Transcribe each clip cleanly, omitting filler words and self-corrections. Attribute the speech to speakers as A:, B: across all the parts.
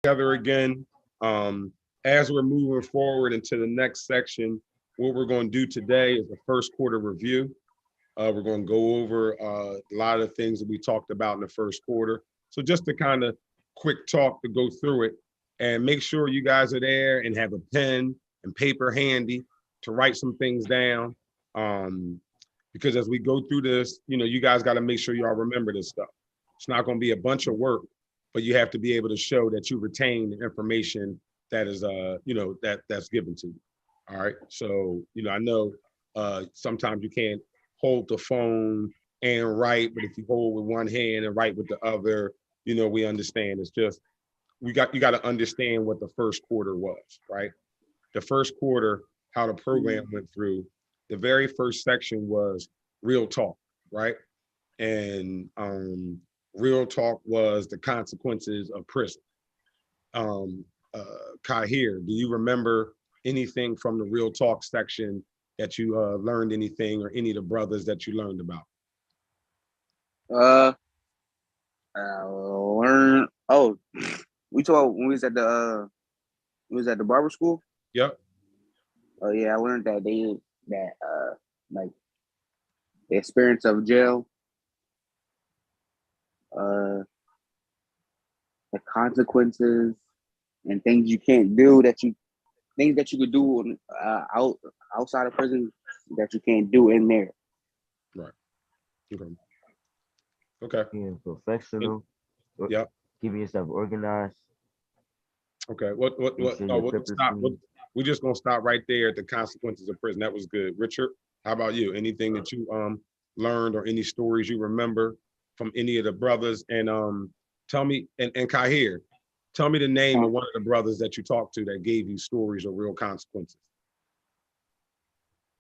A: together again. As we're moving forward into the next section, what we're going to do today is the first quarter review. We're going to go over a lot of the things that we talked about in the first quarter. So just to kind of quick talk to go through it, and make sure you guys are there and have a pen and paper handy to write some things down. Because as we go through this, you guys got to make sure y'all remember this stuff. It's not going to be a bunch of work, but you have to be able to show that you retain the information that is, that's given to you. All right. So, I know sometimes you can't hold the phone and write, but if you hold with one hand and write with the other, we understand. It's just, you got to understand what the first quarter was, right? The first quarter, how the program went through, the very first section was real talk, right? And real talk was the consequences of prison. Kahir, do you remember anything from the real talk section that you learned anything, or any of the brothers that you learned about?
B: I learned. Oh, we talked when we was at the barber school.
A: Yep.
B: Oh yeah, I learned that like the experience of jail, the consequences and things you can't do things that you could do outside of prison that you can't do in there.
A: Right. Okay.
C: Being professional.
A: Yeah.
C: Keeping yourself organized.
A: Okay. We'll stop. We're just gonna stop right there at the consequences of prison. That was good. Richard, how about you? Anything that you learned, or any stories you remember from any of the brothers? And tell me, and Kahir, tell me the name of one of the brothers that you talked to that gave you stories of real consequences.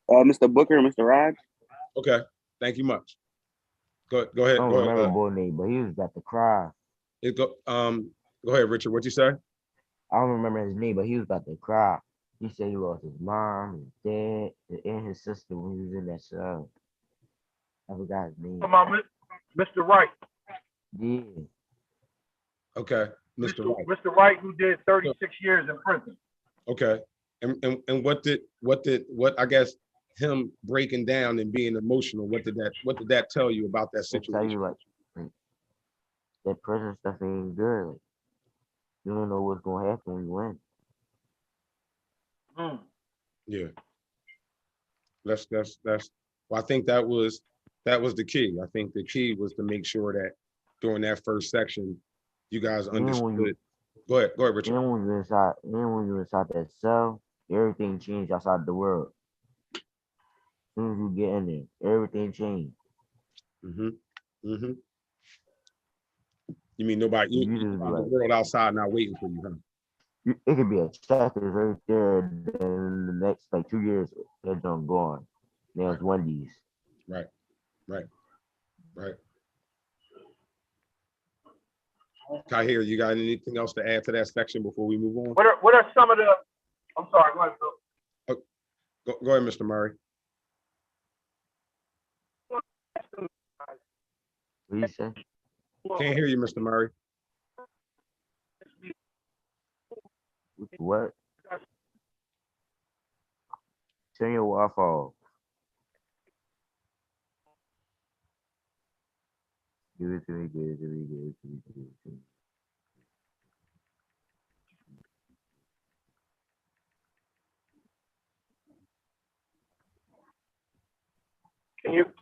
B: Mr. Booker and Mr. Rod.
A: Okay. Thank you much. Go ahead.
C: I don't remember boy name, but he was about to cry.
A: Go ahead, Richard. What'd you say?
C: I don't remember his name, but he was about to cry. He said he lost his mom, his dad, and his sister when he was in that show. I forgot his name.
D: Mr. Wright.
C: Yeah.
A: Okay, Mr. Wright.
D: Mr. Wright, who did 36 years in prison.
A: Okay, and what I guess him breaking down and being emotional, what did that tell you about that situation?
C: Tell you like that prison stuff ain't good. Like, you don't know what's gonna happen when you win.
A: Yeah. That's well, I think that was the key. I think the key was to make sure that during that first section, you guys understood. Go ahead, Richard.
C: And when you're inside that cell, everything changed outside the world. As soon as you get in there, everything changed.
A: You mean nobody? The world outside not waiting for you, huh?
C: It could be a checkers right there. Then the next 2 years, they're done gone. Now it's Wendy's.
A: Right. Kahir, you got anything else to add to that section before we move on?
D: What are some of the? I'm sorry. Go ahead, Phil.
A: Go ahead, Mr. Murray.
C: What do you say?
A: Can't hear you, Mr. Murray.
C: What? Turn your Wi-Fi off. Give it to me.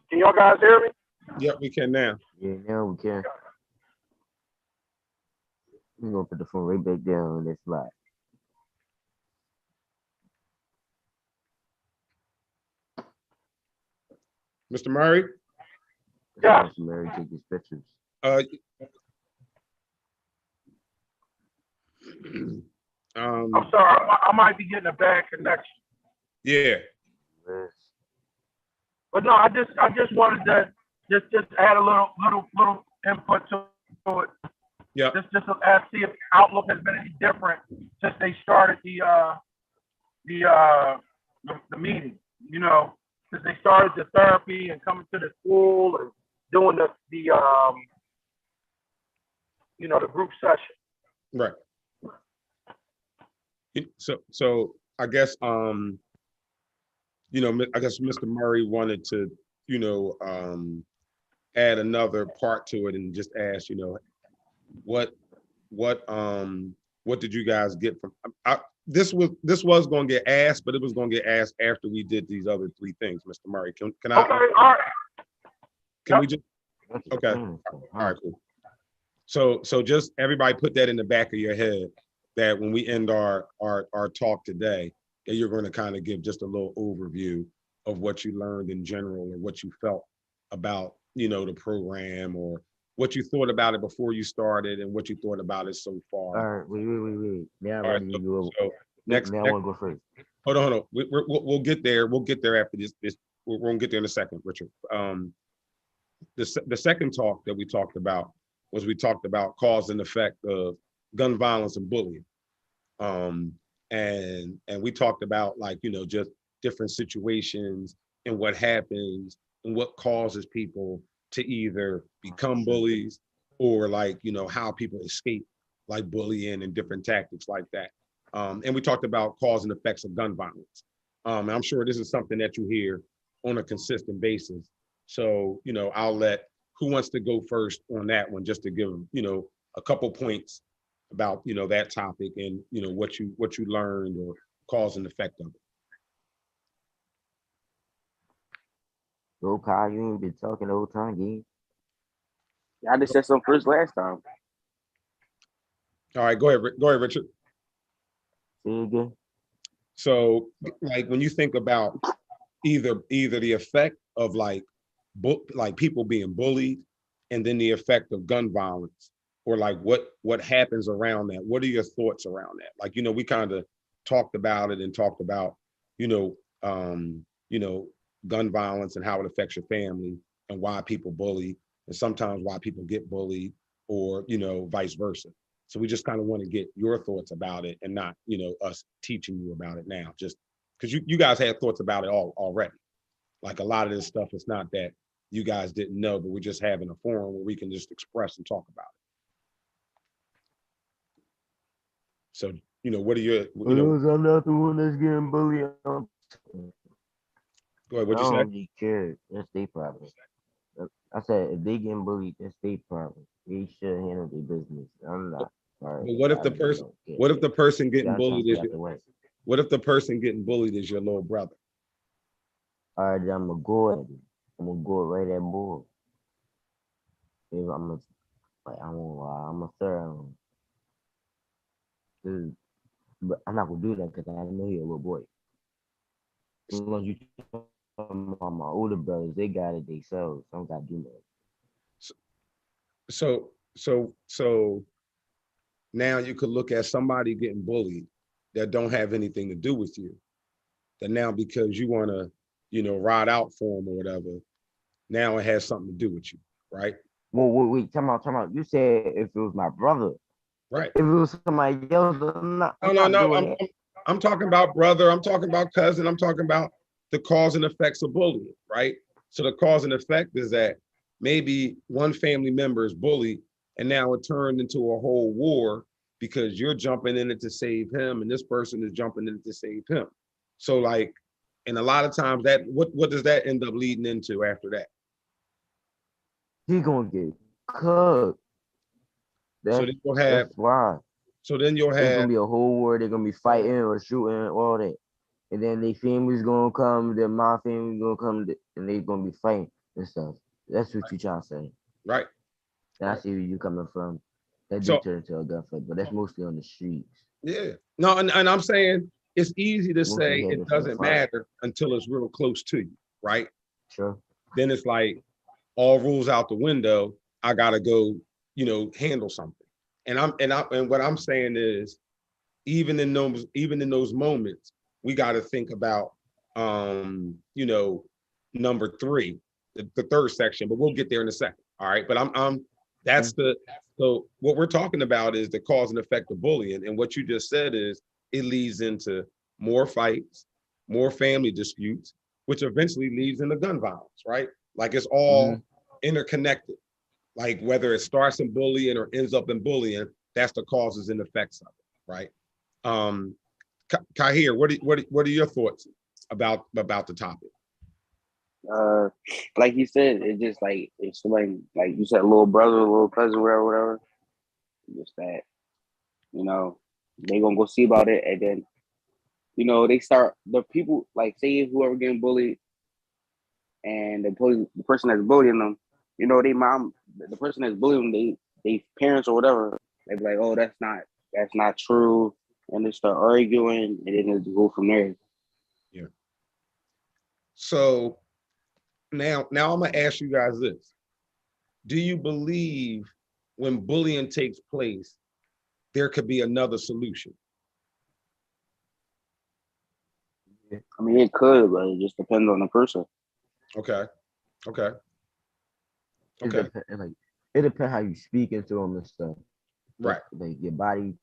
D: Can y'all guys hear me?
A: Yep, we can now.
C: Yeah, now we can. I'm gonna put the phone right back down on this slide.
A: Mr. Murray?
D: Yeah.
C: Mr. Murray take his pictures.
D: I'm sorry, I might be getting a bad connection.
A: Yeah.
C: Yes.
D: But no, I just wanted to just add a little input to it.
A: Yeah.
D: Just to see if outlook has been any different since they started the meeting. Since they started the therapy and coming to the school and doing the group session.
A: Right. So I guess I guess Mr. Murray wanted to, you know, add another part to it and just ask, what what what did you guys get from this was going to get asked, but it was going to get asked after we did these other three things, Mr. Murray. Can I
D: Okay, all right.
A: can
D: Yep.
A: we just
C: That's
A: okay.
C: extreme stuff,
A: All
C: huh?
A: right, cool. So just everybody put that in the back of your head that when we end our talk today, that you're going to kind of give just a little overview of what you learned in general or what you felt about, the program or what you thought about it before you started and what you thought about it so
C: All
A: far.
C: right, wait. Now
A: All right,
C: ready
A: so,
C: to go.
A: so next,
C: Now I want to go first.
A: hold on. We'll get there. We'll get there after this. We're going to get there in a second, Richard. The second talk that we talked about was we talked about cause and effect of gun violence and bullying. And we talked about just different situations and what happens and what causes people to either become bullies or how people escape bullying and different tactics like that. And we talked about cause and effects of gun violence. I'm sure this is something that you hear on a consistent basis. So, I'll let who wants to go first on that one, just to give, a couple points about, that topic and, what you learned or cause and effect of it.
C: Go, Kyle, you ain't been talking the whole time, game.
B: I just said something first last time.
A: All right, go ahead, Richard.
C: Say it again.
A: So when you think about either the effect of people being bullied and then the effect of gun violence or what happens around that, what are your thoughts around that? We kind of talked about it and talked about gun violence and how it affects your family and why people bully and sometimes why people get bullied or vice versa. So we just kind of want to get your thoughts about it and not us teaching you about it now, just because you guys had thoughts about it already. Like a lot of this stuff, it's not that you guys didn't know, but we're just having a forum where we can just express and talk about it. So, what are your,
C: I'm not the one that's getting bullied.
A: go ahead, what'd
C: I
A: you say?
C: don't really care. That's their problem. I said if they getting bullied, that's their problem. They should handle their business. I'm not. All right.
A: But what if the person getting bullied is what if the person getting bullied is your little brother?
C: All right, then I'm gonna go at it. I'm gonna go right at board. If I'm gonna, I'm gonna throw him. But I'm not gonna do that because I know he's a little boy. As long as you talking about my older brothers, they got it themselves. I don't gotta do nothing.
A: So now you could look at somebody getting bullied that don't have anything to do with you. That now because you want to, ride out for them or whatever, now it has something to do with you, right?
C: Well, wait, time out. You said if it was my brother.
A: Right.
C: If it was somebody else, I'm not doing it.
A: I'm talking about brother. I'm talking about cousin. I'm talking about the cause and effects of bullying, right? So the cause and effect is that maybe one family member is bullied and now it turned into a whole war because you're jumping in it to save him and this person is jumping in it to save him. So and a lot of times that what does that end up leading into after that?
C: He gonna get cooked.
A: So then you'll have.
C: That's why.
A: So then you'll have.
C: It's gonna be a whole war. They're gonna be fighting or shooting, all that, and then their family's gonna come. Then my family's gonna come, and they gonna be fighting and stuff. That's what you trying to say.
A: Right.
C: And I see where you coming from. That do turn into a gunfight, but that's mostly on the streets.
A: Yeah. No, and I'm saying it's easy to say it doesn't matter until it's real close to you, right?
C: Sure.
A: Then it's like all rules out the window. I gotta go, handle something. And what I'm saying is, even in those moments, we got to think about, number three, the third section. But we'll get there in a second. All right. But so what we're talking about is the cause and effect of bullying. And what you just said is it leads into more fights, more family disputes, which eventually leads into gun violence, right? Like it's all interconnected. Like whether it starts in bullying or ends up in bullying, that's the causes and effects of it, right? Kahir, what are your thoughts about the topic?
B: Like you said, it's just like it's like you said, little brother, little cousin, whatever. Just that, they gonna go see about it, and then they start the people like say whoever getting bullied, and the person that's bullying them, they mom, the person that's bullying them, they parents or whatever, they be like, oh, that's not true, and they start arguing, and then it go from there.
A: Yeah. So now I'm gonna ask you guys this. Do you believe when bullying takes place, there could be another solution?
B: I mean, it could, but it just depends on the person.
A: Okay. Okay.
C: It
A: Okay.
C: like it depends how you speak into them and stuff.
A: Right.
C: Like your body,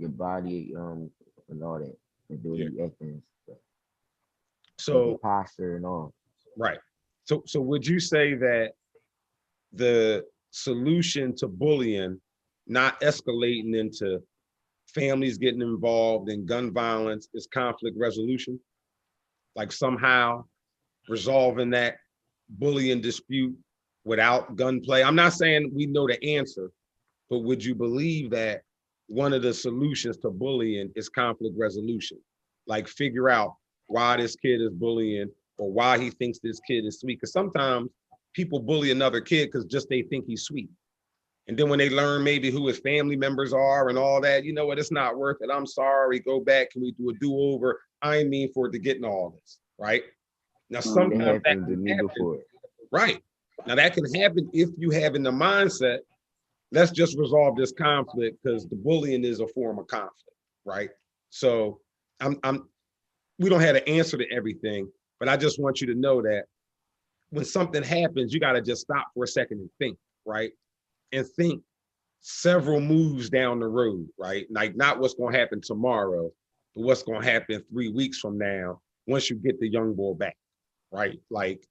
C: and all that, and the way
A: Yeah.
C: you act and stuff. Like your
A: So
C: posture and all.
A: right. So would you say that the solution to bullying not escalating into families getting involved in gun violence is conflict resolution? Like somehow resolving that bullying dispute without gunplay? I'm not saying we know the answer, but would you believe that one of the solutions to bullying is conflict resolution? Like figure out why this kid is bullying or why he thinks this kid is sweet. Because sometimes people bully another kid because just they think he's sweet. And then when they learn maybe who his family members are and all that, you know what, it's not worth it. I'm sorry, go back. Can we do a do-over? I ain't mean for it to get in all this, right? Now,
C: It
A: sometimes that
C: happened to
A: can
C: me
A: happen,
C: before.
A: right? Now, that can happen if you have in the mindset, let's just resolve this conflict because the bullying is a form of conflict, right? So we don't have an answer to everything, but I just want you to know that when something happens, you got to just stop for a second and think, right? And think several moves down the road, right? Like not what's going to happen tomorrow, but what's going to happen 3 weeks from now once you get the young boy back, right? Like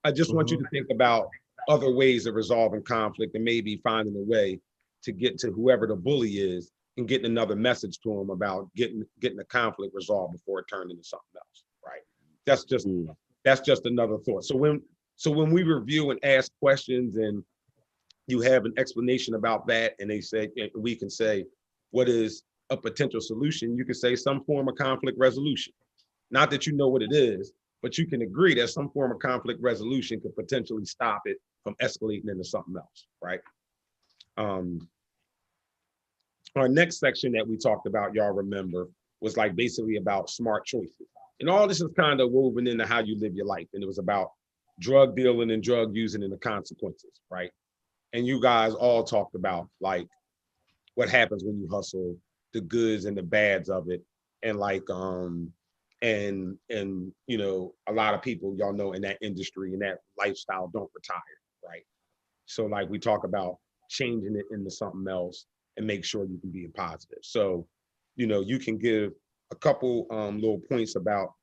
A: I just want you to think about other ways of resolving conflict and maybe finding a way to get to whoever the bully is and getting another message to him about getting the conflict resolved before it turned into something else, right? That's just another thought. So when we review and ask questions and you have an explanation about that, and they say, we can say, what is a potential solution? You can say some form of conflict resolution. Not that you know what it is, but you can agree that some form of conflict resolution could potentially stop it from escalating into something else, right? Our next section that we talked about, y'all remember, was like basically about smart choices. And all this is kind of woven into how you live your life. And it was about drug dealing and drug using and the consequences, right? And you guys all talked about like what happens when you hustle, the goods and the bads of it, and like and a lot of people y'all know in that industry and that lifestyle don't retire, right? So like we talk about changing it into something else and make sure you can be a positive. So you can give a couple little points about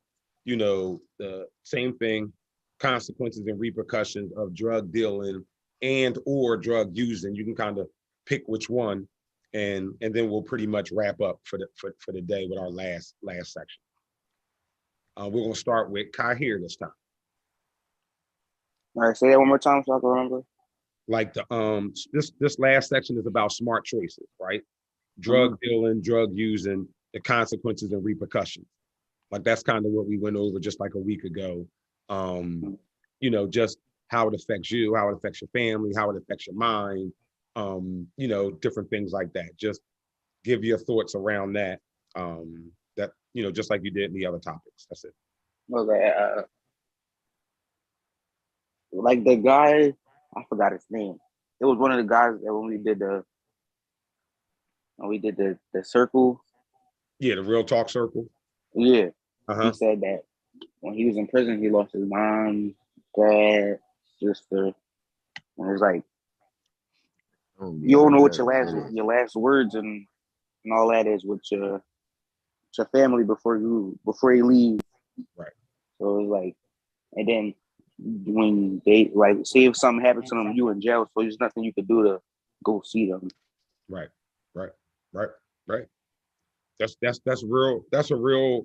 A: the same thing, consequences and repercussions of drug dealing and or drug using. You can kind of pick which one, and then we'll pretty much wrap up for the day with our last section. We're gonna start with Kahir this time.
B: All right, say that one more time so I can remember.
A: Like this last section is about smart choices, right? Drug dealing, drug using, the consequences and repercussions. Like that's kind of what we went over just like a week ago. Just how it affects you, how it affects your family, how it affects your mind, different things like that. Just give your thoughts around that. Just like you did in the other topics. That's it.
B: Okay. Like the guy, I forgot his name. It was one of the guys that when we did the circle.
A: Yeah, the real talk circle.
B: Yeah.
A: Uh-huh.
B: He said that when he was in prison, he lost his mom, dad, sister, and it's like you don't know what your last words and all that is with your family before you leave.
A: Right.
B: So it's like, and then when they like say if something happens to them, you in jail, so there's nothing you could do to go see them.
A: Right. That's real. That's a real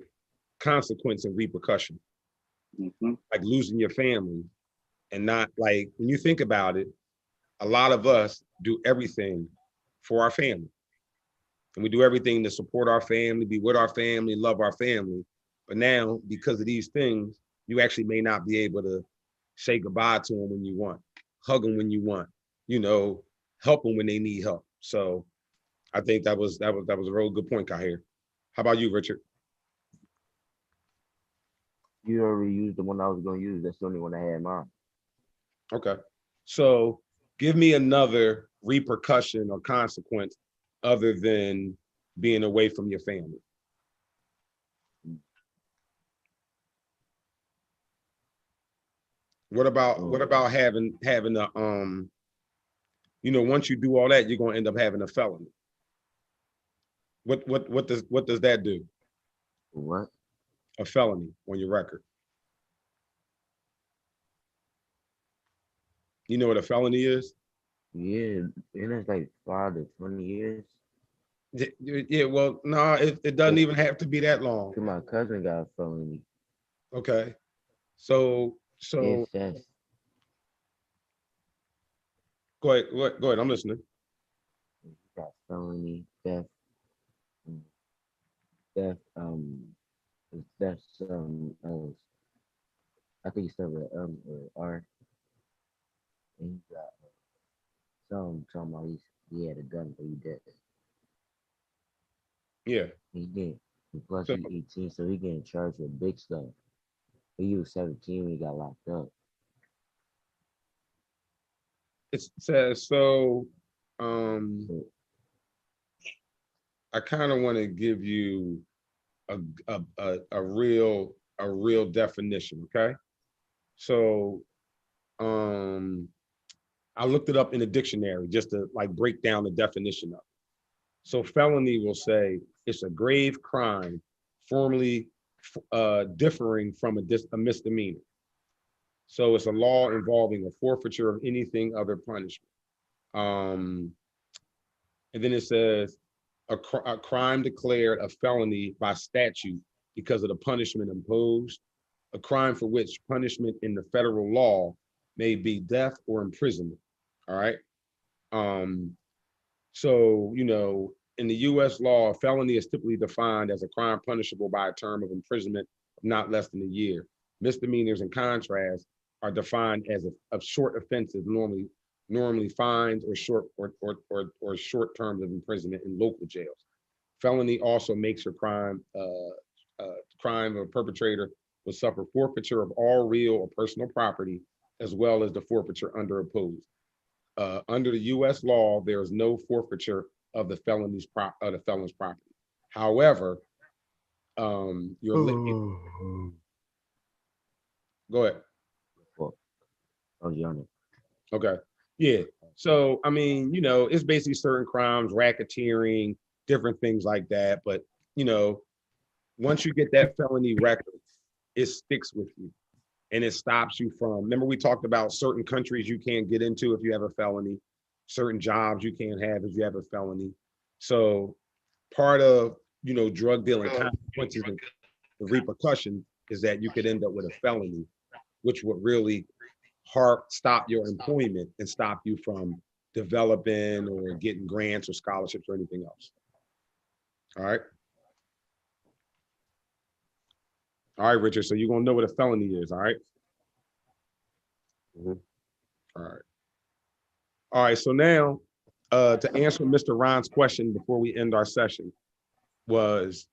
A: consequence and repercussion,
B: Mm-hmm.
A: like losing your family. And not like, when you think about it, a lot of us do everything for our family. And we do everything to support our family, be with our family, love our family. But now, because of these things, you actually may not be able to say goodbye to them when you want, hug them when you want, you know, help them when they need help. So I think that was a real good point, Kahir. How about you, Richard?
C: You already used the one I was gonna use. That's the only one I had in mind.
A: Okay. So give me another repercussion or consequence other than being away from your family. What about having a once you do all that, you're gonna end up having a felony. What does that do?
C: What?
A: A felony on your record. You know what a felony is?
C: Yeah, and it's like 5 to 20 years.
A: Yeah, well, no, it doesn't even have to be that long.
C: Cause my cousin got a felony.
A: Okay. So
C: Yes,
A: so
C: that's
A: go ahead. I'm listening.
C: got felony theft, mm, theft, theft, I think he started with or R, and he got some talking about he had a gun, but he did.
A: Yeah.
C: He did. And plus,
A: So
C: he's 18, so he getting charged with big stuff. But he was 17 when he got locked up.
A: it says so.
C: So,
A: I kind of want to give you a real definition. Okay. So um I looked it up in the dictionary just to like break down the definition of it. So felony will say it's a grave crime, formally differing from a misdemeanor. So it's a law involving a forfeiture of anything other punishment. Um, and then it says a crime declared a felony by statute because of the punishment imposed, a crime for which punishment in the federal law may be death or imprisonment. All right. Um, so, in the US law, a felony is typically defined as a crime punishable by a term of imprisonment of not less than a year. Misdemeanors, in contrast, are defined as of short offenses, normally fines or short terms of imprisonment in local jails. Felony also makes your crime of a perpetrator will suffer forfeiture of all real or personal property, as well as the forfeiture under opposed. Under the U.S. law, there is no forfeiture of the felon's property. However, you're go ahead.
C: fuck. I was yawning.
A: Okay. Yeah. So I mean, it's basically certain crimes, racketeering, different things like that. But you know, once you get that felony record, it sticks with you. And it stops you from, remember we talked about certain countries you can't get into if you have a felony, certain jobs you can't have if you have a felony. So part of, drug dealing consequences and the repercussion is that you could end up with a felony, which would really stop your employment and stop you from developing or getting grants or scholarships or anything else. All right. All right, Richard. So you're gonna know what a felony is, all right?
C: Mhm.
A: All right. All right. So now, to answer Mr. Ron's question before we end our session was,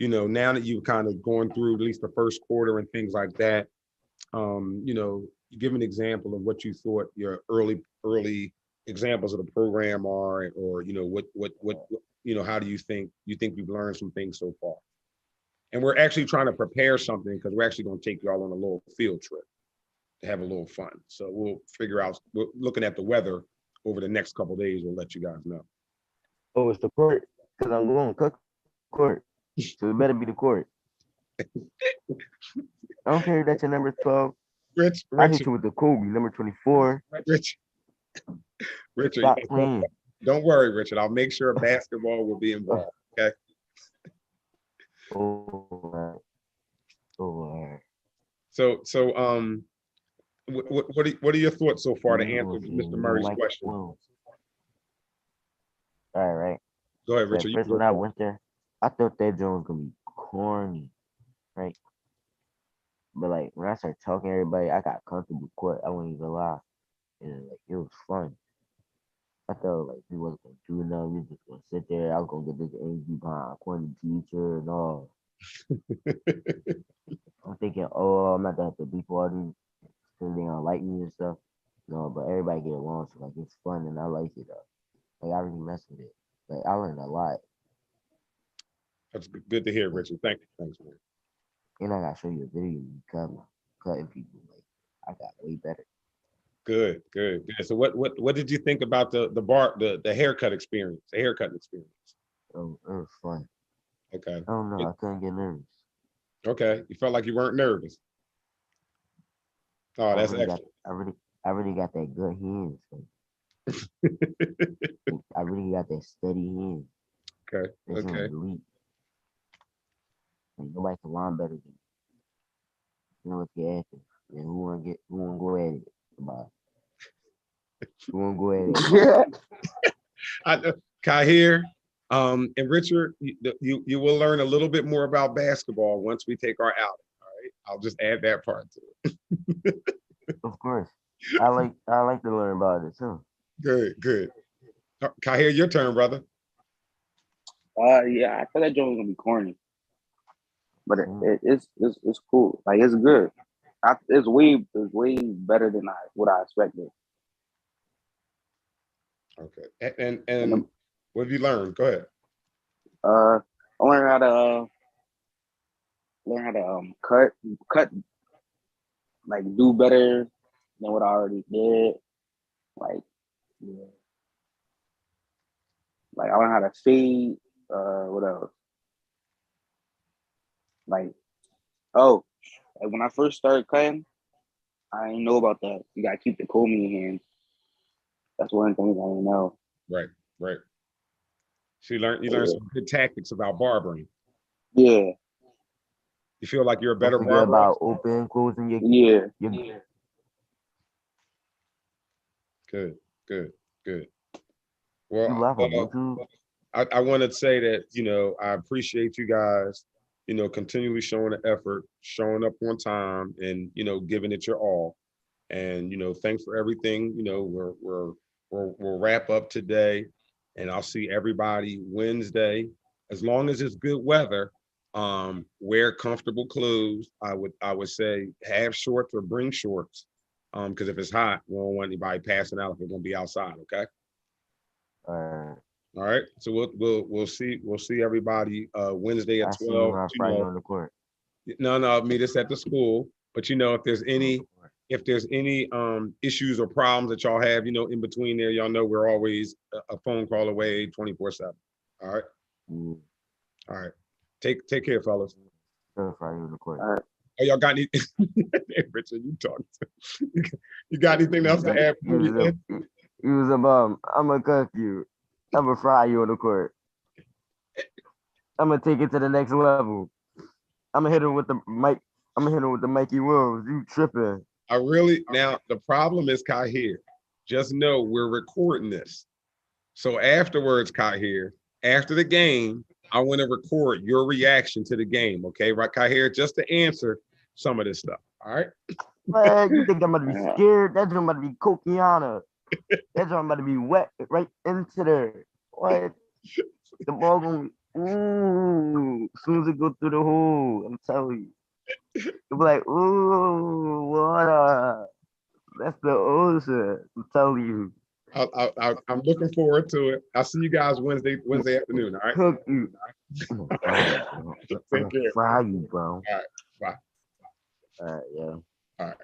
A: now that you've kind of gone through at least the first quarter and things like that, you give an example of what you thought your early examples of the program are, or how do you think we've learned some things so far? And we're actually trying to prepare something because we're actually going to take y'all on a little field trip to have a little fun. So we'll figure out, we're looking at the weather over the next couple of days. We'll let you guys know.
C: Oh, it's the court. Because I'm going to court. So it better be the court. I don't care if that's your number 12. I hit
A: Richard,
C: you with the Kobe, number 24.
A: Richard,
C: Stop playing.
A: don't worry, Richard. I'll make sure basketball will be involved. Okay.
C: Over. Over.
A: So what are your thoughts so far to
C: You
A: answer
C: gonna see
A: Mr.
C: me
A: Murray's
C: like
A: question?
C: whoa. All right.
A: Go ahead,
C: So at
A: Richard. You
C: first
A: can
C: when
A: go
C: I
A: first.
C: went there, I thought that joint was gonna be corny, right? But like when I started talking to everybody, I got comfortable quick. I won't even lie. And like it was fun. I thought like we wasn't gonna do nothing. We just gonna sit there. I was gonna get this angry behind corny teacher and all. I'm thinking, oh, I'm not gonna have to beef all these because they don't like me and stuff. No, but everybody get along, so like it's fun and I like it though. Like I really mess with it. Like I learned a lot.
A: That's good to hear, Richard. Thanks, man.
C: And I gotta show you a video of me cutting people. Like I got way better.
A: Good. So what did you think about the haircut experience, the haircut experience?
C: It was fun.
A: Okay.
C: I don't know. I couldn't get nervous.
A: Okay. You felt like you weren't nervous. Oh,
C: I
A: that's
C: really got.
A: excellent.
C: I really got that good hands. Like, I really got that steady hand.
A: Okay.
C: That's
A: Okay.
C: elite. Like nobody can line better than me. You know what you're after. And who wanna go at it? About who wanna go at it?
B: Yeah.
A: Kahir, and Richard, you will learn a little bit more about basketball once we take our outing. All right. I'll just add that part to it.
C: Of course. I like to learn about it too.
A: Good. Kahir, your turn, brother.
B: Yeah, I thought that joke was gonna be corny, but
C: Mm.
B: it's cool. Like it's good. It's way better than what I expected.
A: Okay.
B: And
A: And what have you learned? Go ahead.
B: I learn how to cut like do better than what I already did. Like yeah. Like I learned how to fade. What else? Like oh, like when I first started cutting, I didn't know about that. You gotta keep the comb in your hand. That's one of the things I didn't know.
A: Right. So you learned some good tactics about barbering.
B: Yeah,
A: You feel like you're a
C: Don't
A: better
C: forget
A: barber?
C: about open, closing
B: yeah.
C: your
A: Good.
C: you
A: Well,
C: live on YouTube.
A: I want to say that, I appreciate you guys, continually showing the effort, showing up on time and, giving it your all. And, thanks for everything. We'll wrap up today and I'll see everybody Wednesday. As long as it's good weather, wear comfortable clothes. I would say have shorts or bring shorts. Because if it's hot, we don't want anybody passing out if we're gonna be outside, okay?
C: Uh,
A: All right. So we'll see everybody Wednesday at
C: I see you
A: 12.
C: when I find you on the court.
A: No, meet us at the school. But if there's any issues or problems that y'all have, in between there, y'all know we're always a phone call away 24/7. All right.
C: Mm,
A: All right. Take care, fellas.
C: I'll find you on the court.
B: All right.
A: Oh, y'all got any Hey, Richard, you talk. You got anything else to add before we end?
C: You was a bum. I'm gonna cut you. I'm gonna fry you on the court. I'm gonna take it to the next level. I'm gonna hit him with the mic. I'm gonna hit him with the Mikey Wolves. You tripping?
A: Now the problem is Kai here. Just know we're recording this. So afterwards, Kai here, after the game, I want to record your reaction to the game. Okay, right, Kai here, just to answer some of this stuff. All right.
C: Man, you think I'm gonna be scared? That joint about to be Coquiana. That joint about to be wet right into there. What? The ball gonna ooh. As soon as it go through the hole, I'm telling you. You'll be like, ooh, water. That's the ocean. I'm telling you.
A: I'm looking forward to it. I'll see you guys Wednesday afternoon. All right.
C: Cook you. I'm
A: Take care.
C: gonna fry you, bro.
A: All right. Bye.
C: All right, yeah.
A: All right.